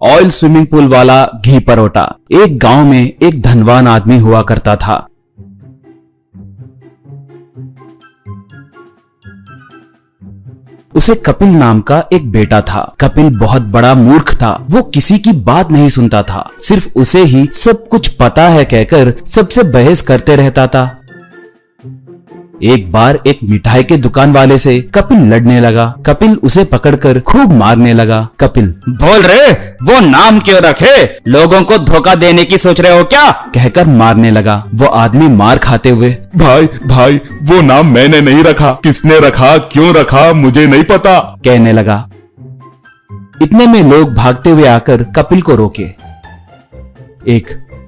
Oil swimming pool वाला घी परोटा। एक गांव में एक धनवान आदमी हुआ करता था। उसे कपिल नाम का एक बेटा था। कपिल बहुत बड़ा मूर्ख था। वो किसी की बात नहीं सुनता था। सिर्फ उसे ही सब कुछ पता है कहकर सबसे बहस करते रहता था। एक बार एक मिठाई के दुकान वाले से कपिल लड़ने लगा। कपिल उसे पकड़कर खूब मारने लगा। कपिल बोल रहे वो नाम क्यों रखे? लोगों को धोखा देने की सोच रहे हो क्या? कहकर मारने लगा। वो आदमी मार खाते हुए भाई वो नाम मैंने नहीं रखा। किसने रखा, क्यों रखा, मुझे नहीं पता कहने लगा। इतने में लोग भागते हुए आकर कपिल को रोके।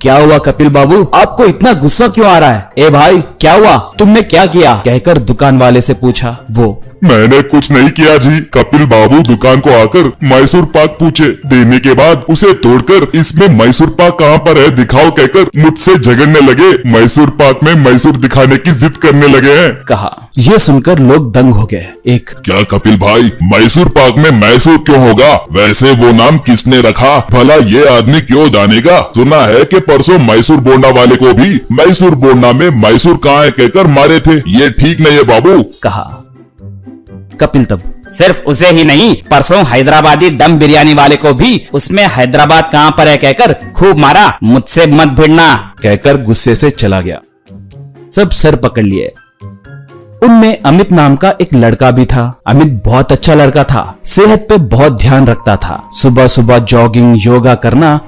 क्या हुआ कपिल बाबू, आपको इतना गुस्सा क्यों आ रहा है? ए भाई क्या हुआ, तुमने क्या किया? कहकर दुकान वाले से पूछा। वो मैंने कुछ नहीं किया जी। कपिल बाबू दुकान को आकर मैसूर पाक पूछे। देने के बाद उसे तोड़कर इसमें मैसूर पाक कहाँ पर है दिखाओ कहकर मुझसे झगड़ने लगे। मैसूर पाक में मैसूर दिखाने की जिद करने लगे हैं। कहा। ये सुनकर लोग दंग हो गए। क्या कपिल भाई, मैसूर पाक में मैसूर क्यों होगा? वैसे वो नाम किसने रखा? भला ये आदमी क्यों जानेगा? सुना है कि परसों मैसूर बोंडा वाले को भी मैसूर बोंडा में मैसूर कहाँ है कहकर मारे थे। ये ठीक नहीं है बाबू। कहा। कपिल तब सिर्फ उसे ही नहीं, परसों हैदराबादी दम बिरयानी वाले को भी उसमें हैदराबाद कहाँ पर है कहकर खूब मारा। मुझसे मत भिड़ना कहकर गुस्से से चला गया। सब सर पकड़ लिए। उनमें अमित नाम का एक लड़का भी था। अमित बहुत अच्छा लड़का था। सेहत पे बहुत ध्यान रखता था। सुबह सुबह जॉगिंग, योगा करना।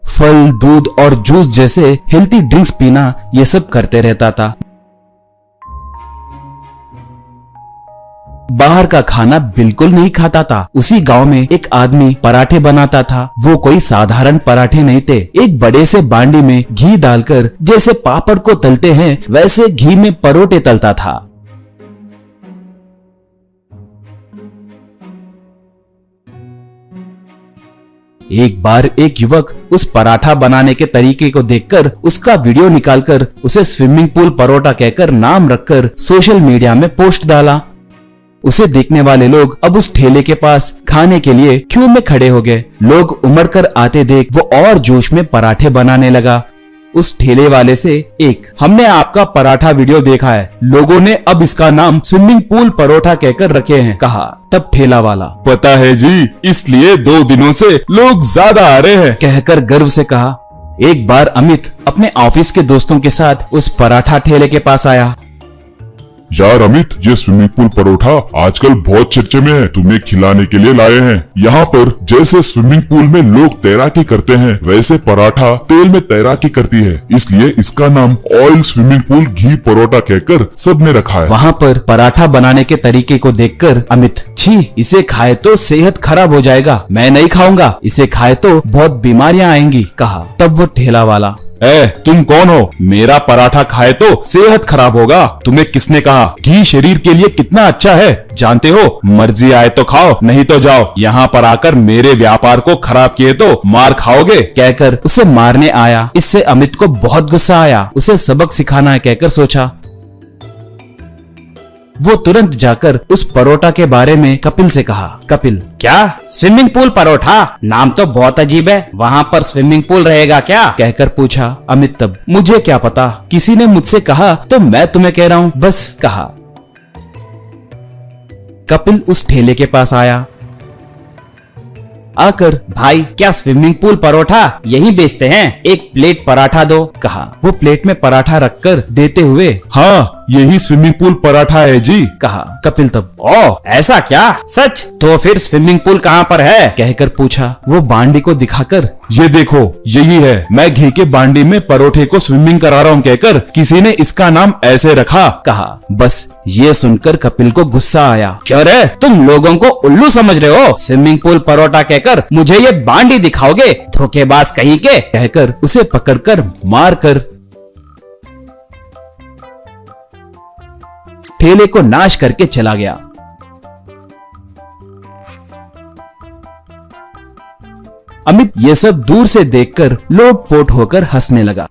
फल, दूध और जूस जैसे हेल्थी ड्रिंक्स पीना, ये सब करते रहता था। बाहर का खाना बिल्कुल नहीं खाता था। उसी गांव में एक आदमी पराठे बनाता था। वो कोई साधारण पराठे नहीं थे। एक बड़े से बांडी में घी डालकर जैसे पापड़ को तलते हैं वैसे घी में परोठे तलता था। एक बार एक युवक उस पराठा बनाने के तरीके को देखकर उसका वीडियो निकालकर उसे स्विमिंग पूल परोठा कहकर नाम रखकर सोशल मीडिया में पोस्ट डाला। उसे देखने वाले लोग अब उस ठेले के पास खाने के लिए क्यू में खड़े हो गए। लोग उमड़ कर आते देख वो और जोश में पराठे बनाने लगा। उस ठेले वाले से हमने आपका पराठा वीडियो देखा है, लोगों ने अब इसका नाम स्विमिंग पूल परोठा कहकर रखे हैं। कहा। तब ठेला वाला पता है जी, इसलिए 2 दिनों से लोग ज्यादा आ रहे हैं कहकर गर्व से कहा। एक बार अमित अपने ऑफिस के दोस्तों के साथ उस पराठा ठेले के पास आया। यार अमित, ये स्विमिंग पूल परोठा आजकल बहुत चर्चे में है, तुम्हें खिलाने के लिए लाए हैं। यहाँ पर जैसे स्विमिंग पूल में लोग तैराकी करते हैं वैसे पराठा तेल में तैराकी करती है, इसलिए इसका नाम ऑयल स्विमिंग पूल घी परोठा कहकर सबने रखा है। वहाँ पर पराठा बनाने के तरीके को देखकर अमित, छी, इसे खाए तो सेहत खराब हो जाएगा, मैं नहीं खाऊंगा, इसे खाए तो बहुत बीमारियाँ आएंगी। कहा। तब वो ठेला वाला तुम कौन हो? मेरा पराठा खाए तो सेहत खराब होगा। तुम्हें किसने कहा? घी शरीर के लिए कितना अच्छा है जानते हो? मर्जी आए तो खाओ, नहीं तो जाओ। यहाँ पर आकर मेरे व्यापार को खराब किए तो मार खाओगे कहकर उसे मारने आया। इससे अमित को बहुत गुस्सा आया। उसे सबक सिखाना है कहकर सोचा। वो तुरंत जाकर उस परोठा के बारे में कपिल से कहा। कपिल, क्या स्विमिंग पूल परोठा? नाम तो बहुत अजीब है, वहाँ पर स्विमिंग पूल रहेगा क्या? कहकर पूछा। अमित तब, मुझे क्या पता, किसी ने मुझसे कहा तो मैं तुम्हें कह रहा हूँ बस। कहा। कपिल उस ठेले के पास आया। आकर, भाई क्या स्विमिंग पूल परोठा यही बेचते हैं? एक प्लेट पराठा दो। कहा। वो प्लेट में पराठा रखकर देते हुए, हाँ यही स्विमिंग पूल पराठा है जी। कहा। कपिल तब, ओ ऐसा क्या? सच? तो फिर स्विमिंग पूल कहाँ पर है? कहकर पूछा। वो बांडी को दिखाकर, ये देखो यही है, मैं घी के बांडी में परोठे को स्विमिंग करा रहा हूँ कहकर किसी ने इसका नाम ऐसे रखा। कहा। बस ये सुनकर कपिल को गुस्सा आया। क्यों रे, तुम लोगों को उल्लू समझ रहे हो? स्विमिंग पूल परोठा कहकर मुझे ये बांडी दिखाओगे? धोखेबाज कहीं के। कहकर उसे पकड़कर मारकर ठेले को नाश करके चला गया। अमित ये सब दूर से देखकर लोटपोट होकर हंसने लगा।